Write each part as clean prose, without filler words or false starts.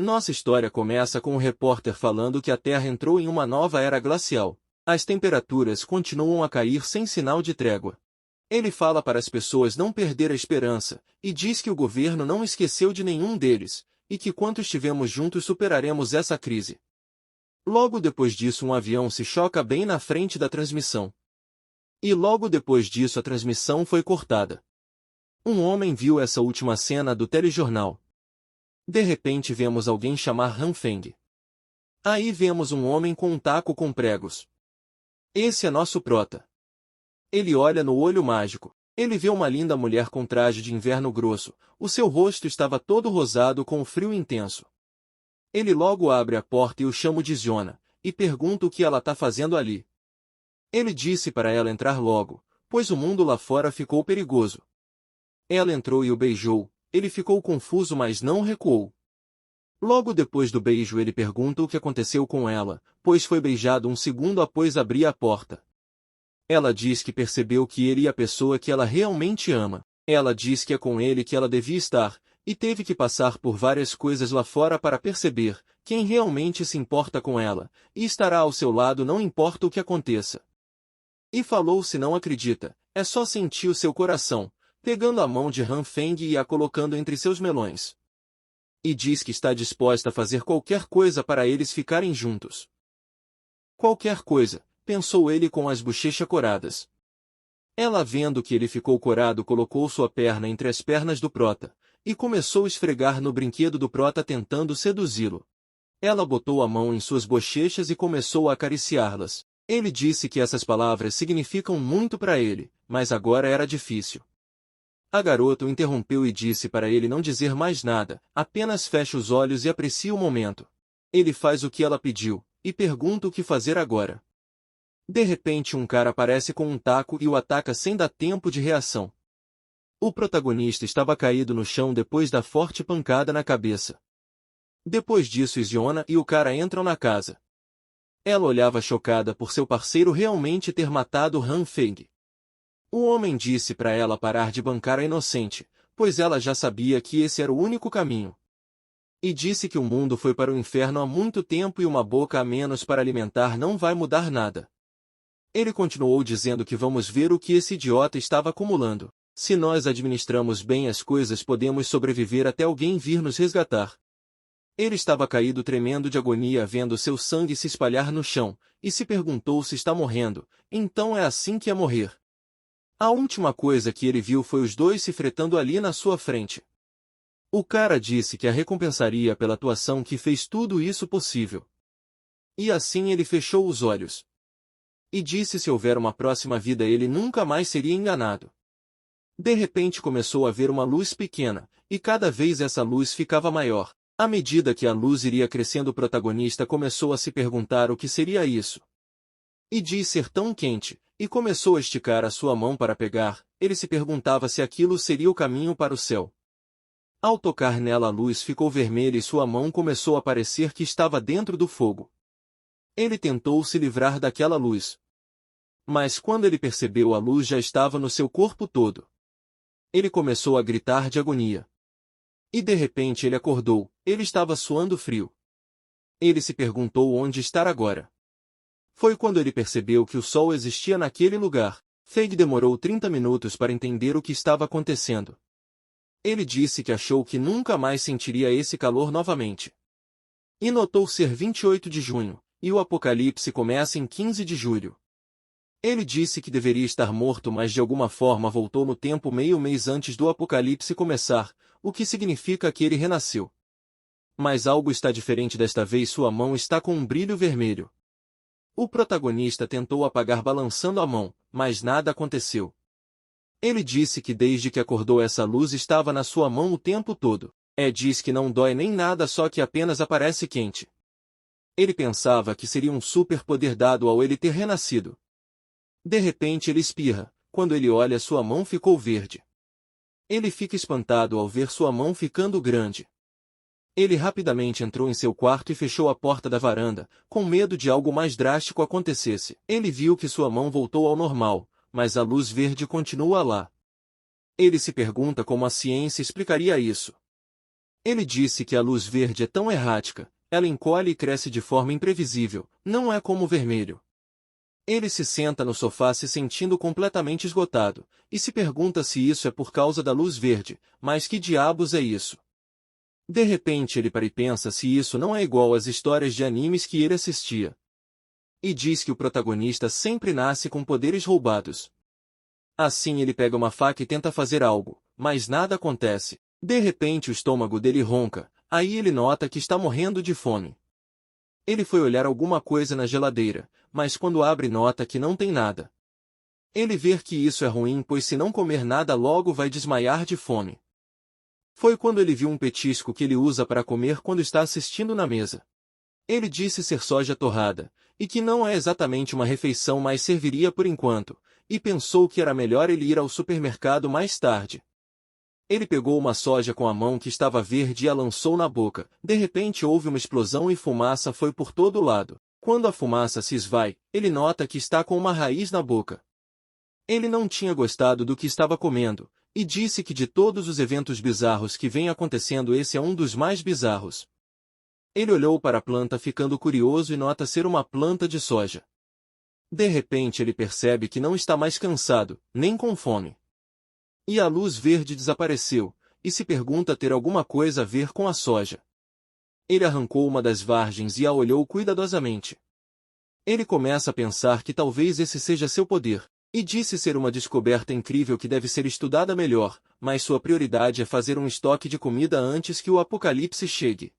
Nossa história começa com o repórter falando que a Terra entrou em uma nova era glacial. As temperaturas continuam a cair sem sinal de trégua. Ele fala para as pessoas não perder a esperança, e diz que o governo não esqueceu de nenhum deles, e que quando estivermos juntos superaremos essa crise. Logo depois disso um avião se choca bem na frente da transmissão. E logo depois disso a transmissão foi cortada. Um homem viu essa última cena do telejornal. De repente vemos alguém chamar Han Feng. Aí vemos um homem com um taco com pregos. Esse é nosso prota. Ele olha no olho mágico. Ele vê uma linda mulher com traje de inverno grosso. O seu rosto estava todo rosado com o frio intenso. Ele logo abre a porta e o chama de Ziona, e pergunta o que ela está fazendo ali. Ele disse para ela entrar logo, pois o mundo lá fora ficou perigoso. Ela entrou e o beijou. Ele ficou confuso, mas não recuou. Logo depois do beijo ele pergunta o que aconteceu com ela, pois foi beijado um segundo após abrir a porta. Ela diz que percebeu que ele é a pessoa que ela realmente ama. Ela diz que é com ele que ela devia estar, e teve que passar por várias coisas lá fora para perceber quem realmente se importa com ela, e estará ao seu lado não importa o que aconteça. E falou: se não acredita, é só sentir o seu coração, pegando a mão de Han Feng e a colocando entre seus melões. E diz que está disposta a fazer qualquer coisa para eles ficarem juntos. Qualquer coisa, pensou ele com as bochechas coradas. Ela, vendo que ele ficou corado, colocou sua perna entre as pernas do prota, e começou a esfregar no brinquedo do prota tentando seduzi-lo. Ela botou a mão em suas bochechas e começou a acariciá-las. Ele disse que essas palavras significam muito para ele, mas agora era difícil. A garota o interrompeu e disse para ele não dizer mais nada, apenas feche os olhos e aprecie o momento. Ele faz o que ela pediu, e pergunta o que fazer agora. De repente um cara aparece com um taco e o ataca sem dar tempo de reação. O protagonista estava caído no chão depois da forte pancada na cabeça. Depois disso Ziona e o cara entram na casa. Ela olhava chocada por seu parceiro realmente ter matado Han Feng. O homem disse para ela parar de bancar a inocente, pois ela já sabia que esse era o único caminho. E disse que o mundo foi para o inferno há muito tempo e uma boca a menos para alimentar não vai mudar nada. Ele continuou dizendo que vamos ver o que esse idiota estava acumulando. Se nós administramos bem as coisas podemos sobreviver até alguém vir nos resgatar. Ele estava caído tremendo de agonia vendo seu sangue se espalhar no chão, e se perguntou se está morrendo, então é assim que é morrer. A última coisa que ele viu foi os dois se fretando ali na sua frente. O cara disse que a recompensaria pela atuação que fez tudo isso possível. E assim ele fechou os olhos. E disse se houver uma próxima vida ele nunca mais seria enganado. De repente começou a ver uma luz pequena, e cada vez essa luz ficava maior. À medida que a luz iria crescendo o protagonista começou a se perguntar o que seria isso. E diz ser tão quente, e começou a esticar a sua mão para pegar, ele se perguntava se aquilo seria o caminho para o céu. Ao tocar nela a luz ficou vermelha e sua mão começou a parecer que estava dentro do fogo. Ele tentou se livrar daquela luz. Mas quando ele percebeu a luz já estava no seu corpo todo. Ele começou a gritar de agonia. E de repente ele acordou, ele estava suando frio. Ele se perguntou onde estar agora. Foi quando ele percebeu que o sol existia naquele lugar. Feng demorou 30 minutos para entender o que estava acontecendo. Ele disse que achou que nunca mais sentiria esse calor novamente. E notou ser 28 de junho, e o apocalipse começa em 15 de julho. Ele disse que deveria estar morto, mas de alguma forma voltou no tempo meio mês antes do apocalipse começar, o que significa que ele renasceu. Mas algo está diferente desta vez, sua mão está com um brilho vermelho. O protagonista tentou apagar balançando a mão, mas nada aconteceu. Ele disse que desde que acordou essa luz estava na sua mão o tempo todo. Diz que não dói nem nada, só que apenas aparece quente. Ele pensava que seria um superpoder dado ao ele ter renascido. De repente ele espirra, quando ele olha sua mão ficou verde. Ele fica espantado ao ver sua mão ficando grande. Ele rapidamente entrou em seu quarto e fechou a porta da varanda, com medo de algo mais drástico acontecesse. Ele viu que sua mão voltou ao normal, mas a luz verde continua lá. Ele se pergunta como a ciência explicaria isso. Ele disse que a luz verde é tão errática, ela encolhe e cresce de forma imprevisível, não é como o vermelho. Ele se senta no sofá se sentindo completamente esgotado, e se pergunta se isso é por causa da luz verde, mas que diabos é isso? De repente ele para e pensa se isso não é igual às histórias de animes que ele assistia. E diz que o protagonista sempre nasce com poderes roubados. Assim ele pega uma faca e tenta fazer algo, mas nada acontece. De repente o estômago dele ronca, aí ele nota que está morrendo de fome. Ele foi olhar alguma coisa na geladeira, mas quando abre nota que não tem nada. Ele vê que isso é ruim pois se não comer nada logo vai desmaiar de fome. Foi quando ele viu um petisco que ele usa para comer quando está assistindo na mesa. Ele disse ser soja torrada, e que não é exatamente uma refeição mas serviria por enquanto, e pensou que era melhor ele ir ao supermercado mais tarde. Ele pegou uma soja com a mão que estava verde e a lançou na boca. De repente houve uma explosão e fumaça foi por todo lado. Quando a fumaça se esvai, ele nota que está com uma raiz na boca. Ele não tinha gostado do que estava comendo, e disse que de todos os eventos bizarros que vêm acontecendo esse é um dos mais bizarros. Ele olhou para a planta ficando curioso e nota ser uma planta de soja. De repente ele percebe que não está mais cansado, nem com fome. E a luz verde desapareceu, e se pergunta ter alguma coisa a ver com a soja. Ele arrancou uma das vargens e a olhou cuidadosamente. Ele começa a pensar que talvez esse seja seu poder, e disse ser uma descoberta incrível que deve ser estudada melhor, mas sua prioridade é fazer um estoque de comida antes que o apocalipse chegue.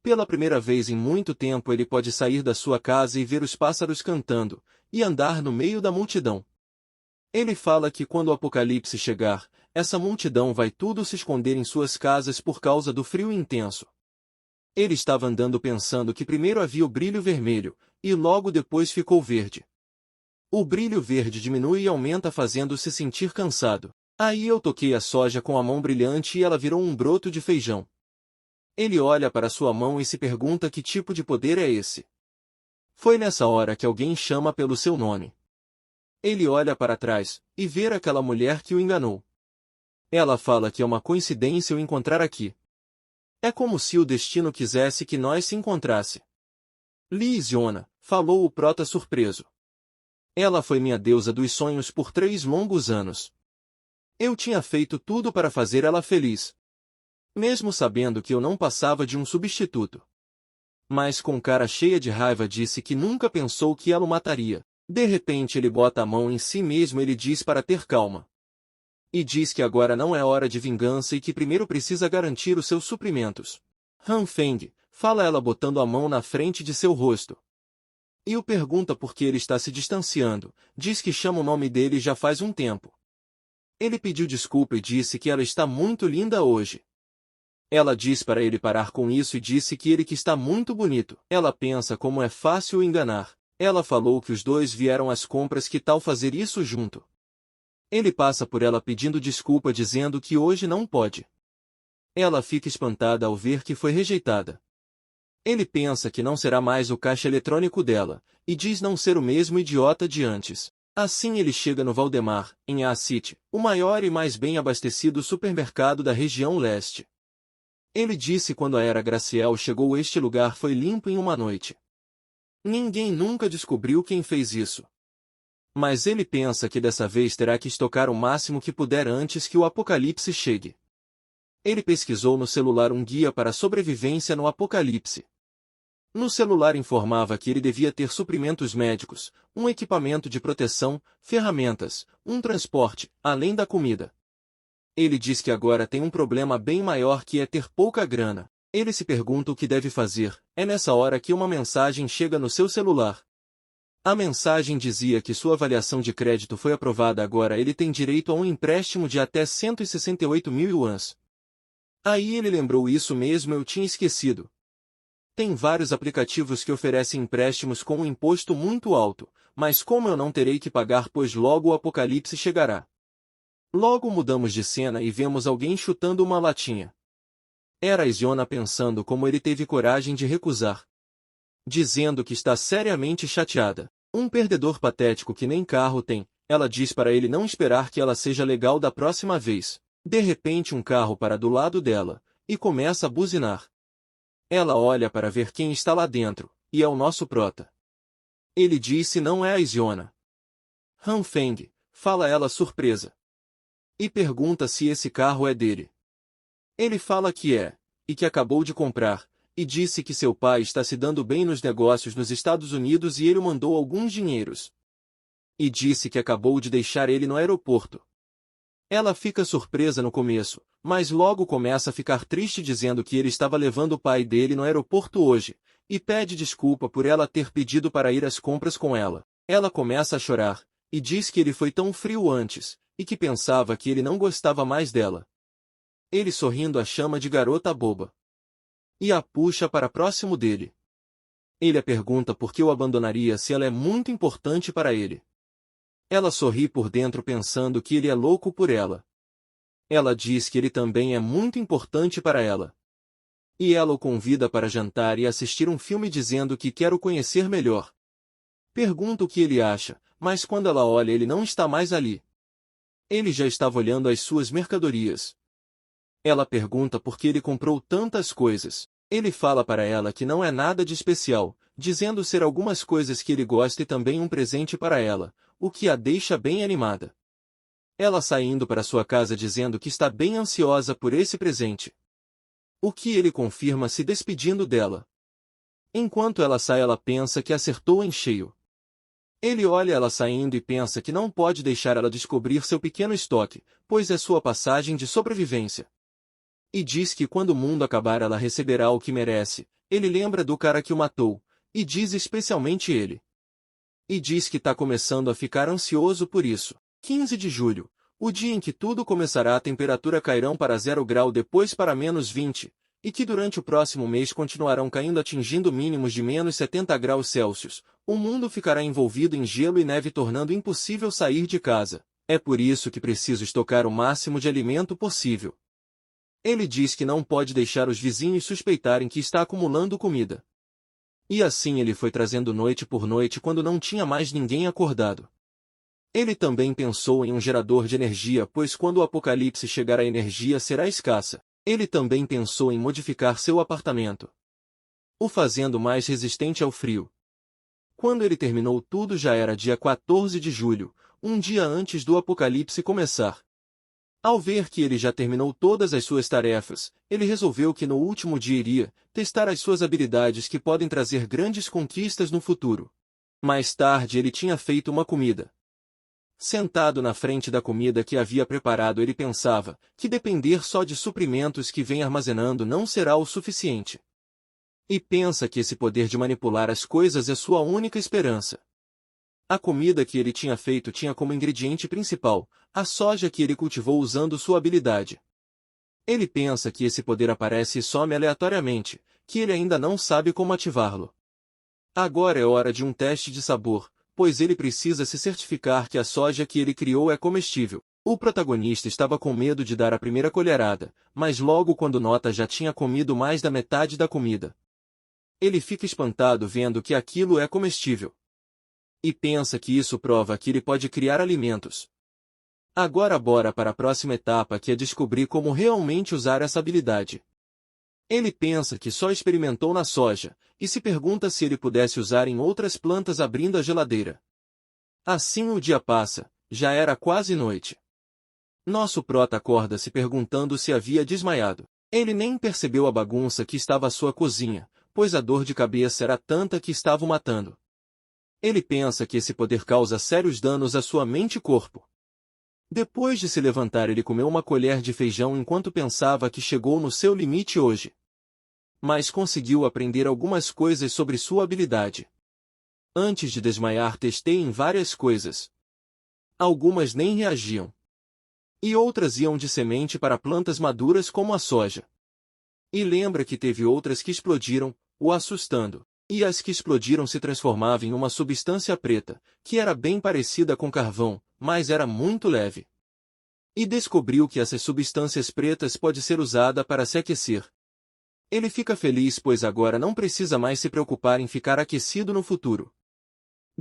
Pela primeira vez em muito tempo ele pode sair da sua casa e ver os pássaros cantando, e andar no meio da multidão. Ele fala que quando o apocalipse chegar, essa multidão vai tudo se esconder em suas casas por causa do frio intenso. Ele estava andando pensando que primeiro havia o brilho vermelho, e logo depois ficou verde. O brilho verde diminui e aumenta fazendo-se sentir cansado. Aí eu toquei a soja com a mão brilhante e ela virou um broto de feijão. Ele olha para sua mão e se pergunta que tipo de poder é esse. Foi nessa hora que alguém chama pelo seu nome. Ele olha para trás, e vê aquela mulher que o enganou. Ela fala que é uma coincidência o encontrar aqui. É como se o destino quisesse que nós se encontrasse. Lisiona, falou o prota surpreso. Ela foi minha deusa dos sonhos por 3 longos anos. Eu tinha feito tudo para fazer ela feliz. Mesmo sabendo que eu não passava de um substituto. Mas com cara cheia de raiva disse que nunca pensou que ela o mataria. De repente ele bota a mão em si mesmo e ele diz para ter calma. E diz que agora não é hora de vingança e que primeiro precisa garantir os seus suprimentos. Han Feng, fala ela botando a mão na frente de seu rosto. E o pergunta por que ele está se distanciando, diz que chama o nome dele já faz um tempo. Ele pediu desculpa e disse que ela está muito linda hoje. Ela diz para ele parar com isso e disse que ele que está muito bonito. Ela pensa como é fácil o enganar. Ela falou que os dois vieram às compras, que tal fazer isso junto. Ele passa por ela pedindo desculpa dizendo que hoje não pode. Ela fica espantada ao ver que foi rejeitada. Ele pensa que não será mais o caixa eletrônico dela, e diz não ser o mesmo idiota de antes. Assim ele chega no Valdemar, em A City, o maior e mais bem abastecido supermercado da região leste. Ele disse quando a Era Graciel chegou este lugar foi limpo em uma noite. Ninguém nunca descobriu quem fez isso. Mas ele pensa que dessa vez terá que estocar o máximo que puder antes que o apocalipse chegue. Ele pesquisou no celular um guia para a sobrevivência no apocalipse. No celular informava que ele devia ter suprimentos médicos, um equipamento de proteção, ferramentas, um transporte, além da comida. Ele diz que agora tem um problema bem maior que é ter pouca grana. Ele se pergunta o que deve fazer. É nessa hora que uma mensagem chega no seu celular. A mensagem dizia que sua avaliação de crédito foi aprovada, agora ele tem direito a um empréstimo de até 168 mil yuans. Aí ele lembrou, isso mesmo, eu tinha esquecido. Tem vários aplicativos que oferecem empréstimos com um imposto muito alto, mas como eu não terei que pagar pois logo o apocalipse chegará. Logo mudamos de cena e vemos alguém chutando uma latinha. Era a Isiona pensando como ele teve coragem de recusar. Dizendo que está seriamente chateada. Um perdedor patético que nem carro tem, ela diz para ele não esperar que ela seja legal da próxima vez. De repente um carro para do lado dela, e começa a buzinar. Ela olha para ver quem está lá dentro, e é o nosso prota. Ele diz se não é a Isiona. Han Feng, fala ela surpresa. E pergunta se esse carro é dele. Ele fala que é, e que acabou de comprar, e disse que seu pai está se dando bem nos negócios nos Estados Unidos e ele mandou alguns dinheiros. E disse que acabou de deixar ele no aeroporto. Ela fica surpresa no começo, mas logo começa a ficar triste dizendo que ele estava levando o pai dele no aeroporto hoje, e pede desculpa por ela ter pedido para ir às compras com ela. Ela começa a chorar, e diz que ele foi tão frio antes, e que pensava que ele não gostava mais dela. Ele sorrindo a chama de garota boba. E a puxa para próximo dele. Ele a pergunta por que o abandonaria se ela é muito importante para ele. Ela sorri por dentro pensando que ele é louco por ela. Ela diz que ele também é muito importante para ela. E ela o convida para jantar e assistir um filme dizendo que quer o conhecer melhor. Pergunta o que ele acha, mas quando ela olha ele não está mais ali. Ele já estava olhando as suas mercadorias. Ela pergunta por que ele comprou tantas coisas. Ele fala para ela que não é nada de especial, dizendo ser algumas coisas que ele gosta e também um presente para ela, o que a deixa bem animada. Ela sai indo para sua casa dizendo que está bem ansiosa por esse presente. O que ele confirma se despedindo dela. Enquanto ela sai ela pensa que acertou em cheio. Ele olha ela saindo e pensa que não pode deixar ela descobrir seu pequeno estoque, pois é sua passagem de sobrevivência. E diz que quando o mundo acabar ela receberá o que merece. Ele lembra do cara que o matou, e diz especialmente ele. E diz que está começando a ficar ansioso por isso. 15 de julho, o dia em que tudo começará, a temperatura cairão para 0 grau depois para -20, e que durante o próximo mês continuarão caindo atingindo mínimos de -70 graus Celsius. O mundo ficará envolvido em gelo e neve tornando impossível sair de casa. É por isso que preciso estocar o máximo de alimento possível. Ele diz que não pode deixar os vizinhos suspeitarem que está acumulando comida. E assim ele foi trazendo noite por noite quando não tinha mais ninguém acordado. Ele também pensou em um gerador de energia, pois quando o apocalipse chegar a energia será escassa. Ele também pensou em modificar seu apartamento, o fazendo mais resistente ao frio. Quando ele terminou tudo já era dia 14 de julho, um dia antes do apocalipse começar. Ao ver que ele já terminou todas as suas tarefas, ele resolveu que no último dia iria testar as suas habilidades que podem trazer grandes conquistas no futuro. Mais tarde ele tinha feito uma comida. Sentado na frente da comida que havia preparado ele pensava que depender só de suprimentos que vem armazenando não será o suficiente. E pensa que esse poder de manipular as coisas é sua única esperança. A comida que ele tinha feito tinha como ingrediente principal a soja que ele cultivou usando sua habilidade. Ele pensa que esse poder aparece e some aleatoriamente, que ele ainda não sabe como ativá-lo. Agora é hora de um teste de sabor, pois ele precisa se certificar que a soja que ele criou é comestível. O protagonista estava com medo de dar a primeira colherada, mas logo quando nota já tinha comido mais da metade da comida. Ele fica espantado vendo que aquilo é comestível. E pensa que isso prova que ele pode criar alimentos. Agora bora para a próxima etapa, que é descobrir como realmente usar essa habilidade. Ele pensa que só experimentou na soja, e se pergunta se ele pudesse usar em outras plantas abrindo a geladeira. Assim o dia passa, já era quase noite. Nosso prota acorda se perguntando se havia desmaiado. Ele nem percebeu a bagunça que estava a sua cozinha, pois a dor de cabeça era tanta que estava o matando. Ele pensa que esse poder causa sérios danos à sua mente e corpo. Depois de se levantar ele comeu uma colher de feijão enquanto pensava que chegou no seu limite hoje. Mas conseguiu aprender algumas coisas sobre sua habilidade. Antes de desmaiar testei em várias coisas. Algumas nem reagiam. E outras iam de semente para plantas maduras como a soja. E lembra que teve outras que explodiram, o assustando. E as que explodiram se transformavam em uma substância preta, que era bem parecida com carvão, mas era muito leve. E descobriu que essas substâncias pretas pode ser usada para se aquecer. Ele fica feliz pois agora não precisa mais se preocupar em ficar aquecido no futuro.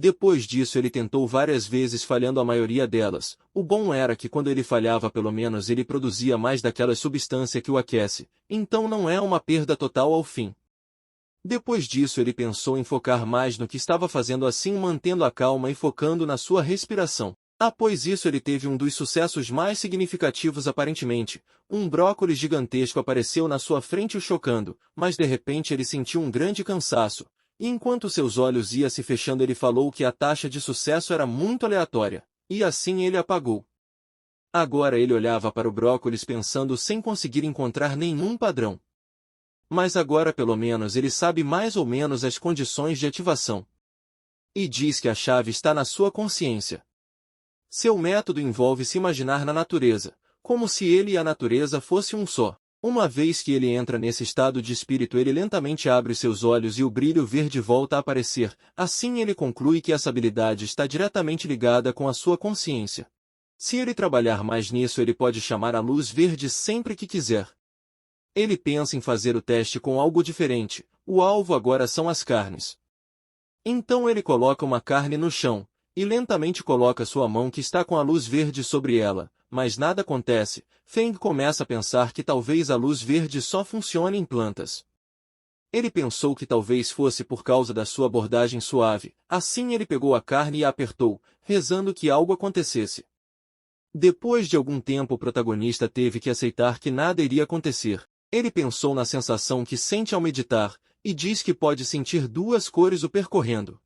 Depois disso ele tentou várias vezes falhando a maioria delas. O bom era que quando ele falhava pelo menos ele produzia mais daquela substância que o aquece, então não é uma perda total ao fim. Depois disso ele pensou em focar mais no que estava fazendo, assim mantendo a calma e focando na sua respiração. Após isso ele teve um dos sucessos mais significativos aparentemente. Um brócolis gigantesco apareceu na sua frente o chocando, mas de repente ele sentiu um grande cansaço. E enquanto seus olhos iam se fechando ele falou que a taxa de sucesso era muito aleatória, e assim ele apagou. Agora ele olhava para o brócolis pensando sem conseguir encontrar nenhum padrão. Mas agora pelo menos ele sabe mais ou menos as condições de ativação. E diz que a chave está na sua consciência. Seu método envolve se imaginar na natureza, como se ele e a natureza fossem um só. Uma vez que ele entra nesse estado de espírito ele lentamente abre seus olhos e o brilho verde volta a aparecer, assim ele conclui que essa habilidade está diretamente ligada com a sua consciência. Se ele trabalhar mais nisso ele pode chamar a luz verde sempre que quiser. Ele pensa em fazer o teste com algo diferente, o alvo agora são as carnes. Então ele coloca uma carne no chão, e lentamente coloca sua mão que está com a luz verde sobre ela, mas nada acontece. Feng começa a pensar que talvez a luz verde só funcione em plantas. Ele pensou que talvez fosse por causa da sua abordagem suave, assim ele pegou a carne e a apertou, rezando que algo acontecesse. Depois de algum tempo o protagonista teve que aceitar que nada iria acontecer. Ele pensou na sensação que sente ao meditar, e diz que pode sentir duas cores o percorrendo.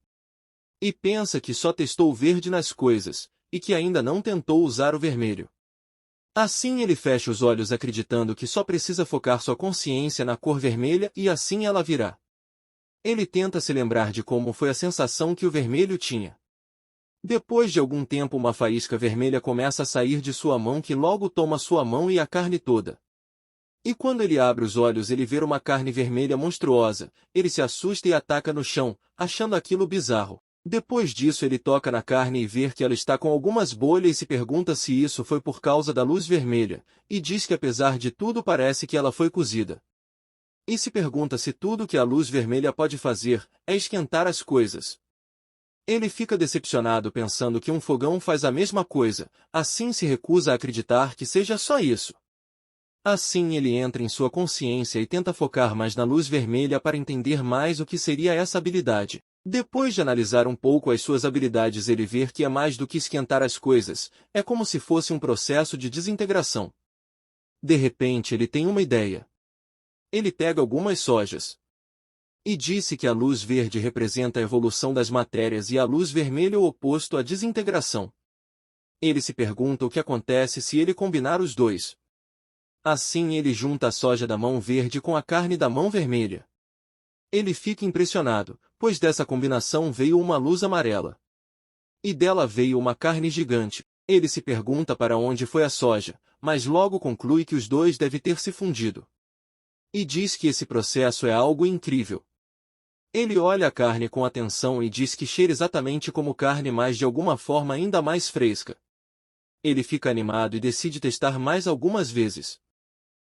E pensa que só testou o verde nas coisas, e que ainda não tentou usar o vermelho. Assim ele fecha os olhos acreditando que só precisa focar sua consciência na cor vermelha e assim ela virá. Ele tenta se lembrar de como foi a sensação que o vermelho tinha. Depois de algum tempo uma faísca vermelha começa a sair de sua mão que logo toma sua mão e a carne toda. E quando ele abre os olhos ele vê uma carne vermelha monstruosa, ele se assusta e ataca no chão, achando aquilo bizarro. Depois disso ele toca na carne e vê que ela está com algumas bolhas e se pergunta se isso foi por causa da luz vermelha, e diz que apesar de tudo parece que ela foi cozida. E se pergunta se tudo que a luz vermelha pode fazer é esquentar as coisas. Ele fica decepcionado pensando que um fogão faz a mesma coisa, assim se recusa a acreditar que seja só isso. Assim ele entra em sua consciência e tenta focar mais na luz vermelha para entender mais o que seria essa habilidade. Depois de analisar um pouco as suas habilidades ele vê que é mais do que esquentar as coisas, é como se fosse um processo de desintegração. De repente ele tem uma ideia. Ele pega algumas sojas. E disse que a luz verde representa a evolução das matérias e a luz vermelha o oposto à desintegração. Ele se pergunta o que acontece se ele combinar os dois. Assim ele junta a soja da mão verde com a carne da mão vermelha. Ele fica impressionado, pois dessa combinação veio uma luz amarela. E dela veio uma carne gigante. Ele se pergunta para onde foi a soja, mas logo conclui que os dois devem ter se fundido. E diz que esse processo é algo incrível. Ele olha a carne com atenção e diz que cheira exatamente como carne, mas de alguma forma ainda mais fresca. Ele fica animado e decide testar mais algumas vezes.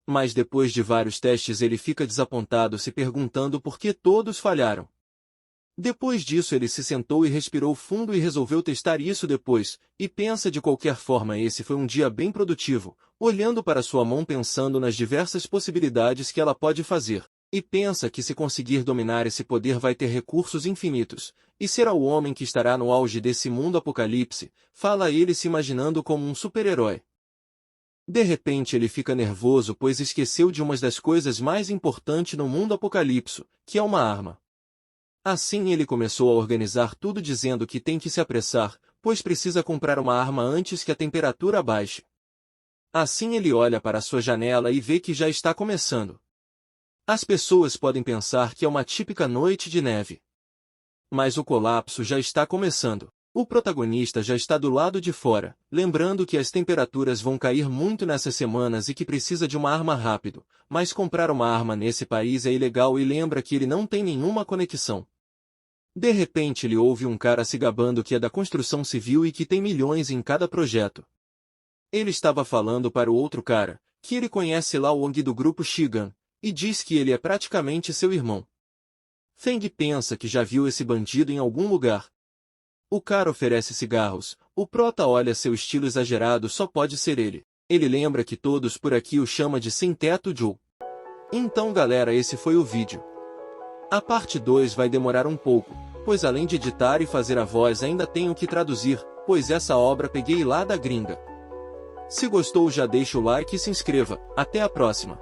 Mas depois de vários testes ele fica desapontado se perguntando por que todos falharam. Depois disso ele se sentou e respirou fundo e resolveu testar isso depois, e pensa de qualquer forma esse foi um dia bem produtivo, olhando para sua mão pensando nas diversas possibilidades que ela pode fazer, e pensa que se conseguir dominar esse poder vai ter recursos infinitos, e será o homem que estará no auge desse mundo apocalipse, fala ele se imaginando como um super-herói. De repente ele fica nervoso pois esqueceu de uma das coisas mais importantes no mundo apocalipse, que é uma arma. Assim ele começou a organizar tudo dizendo que tem que se apressar, pois precisa comprar uma arma antes que a temperatura baixe. Assim ele olha para sua janela e vê que já está começando. As pessoas podem pensar que é uma típica noite de neve. Mas o colapso já está começando. O protagonista já está do lado de fora, lembrando que as temperaturas vão cair muito nessas semanas e que precisa de uma arma rápido, mas comprar uma arma nesse país é ilegal e lembra que ele não tem nenhuma conexão. De repente ele ouve um cara se gabando que é da construção civil e que tem milhões em cada projeto. Ele estava falando para o outro cara, que ele conhece lá o Wong do grupo Shigan, e diz que ele é praticamente seu irmão. Feng pensa que já viu esse bandido em algum lugar. O cara oferece cigarros, o prota olha seu estilo exagerado, só pode ser ele. Ele lembra que todos por aqui o chama de Sem Teto Joe. Então galera, esse foi o vídeo. A parte 2 vai demorar um pouco, pois além de editar e fazer a voz ainda tenho que traduzir, pois essa obra peguei lá da gringa. Se gostou já deixa o like e se inscreva. Até a próxima.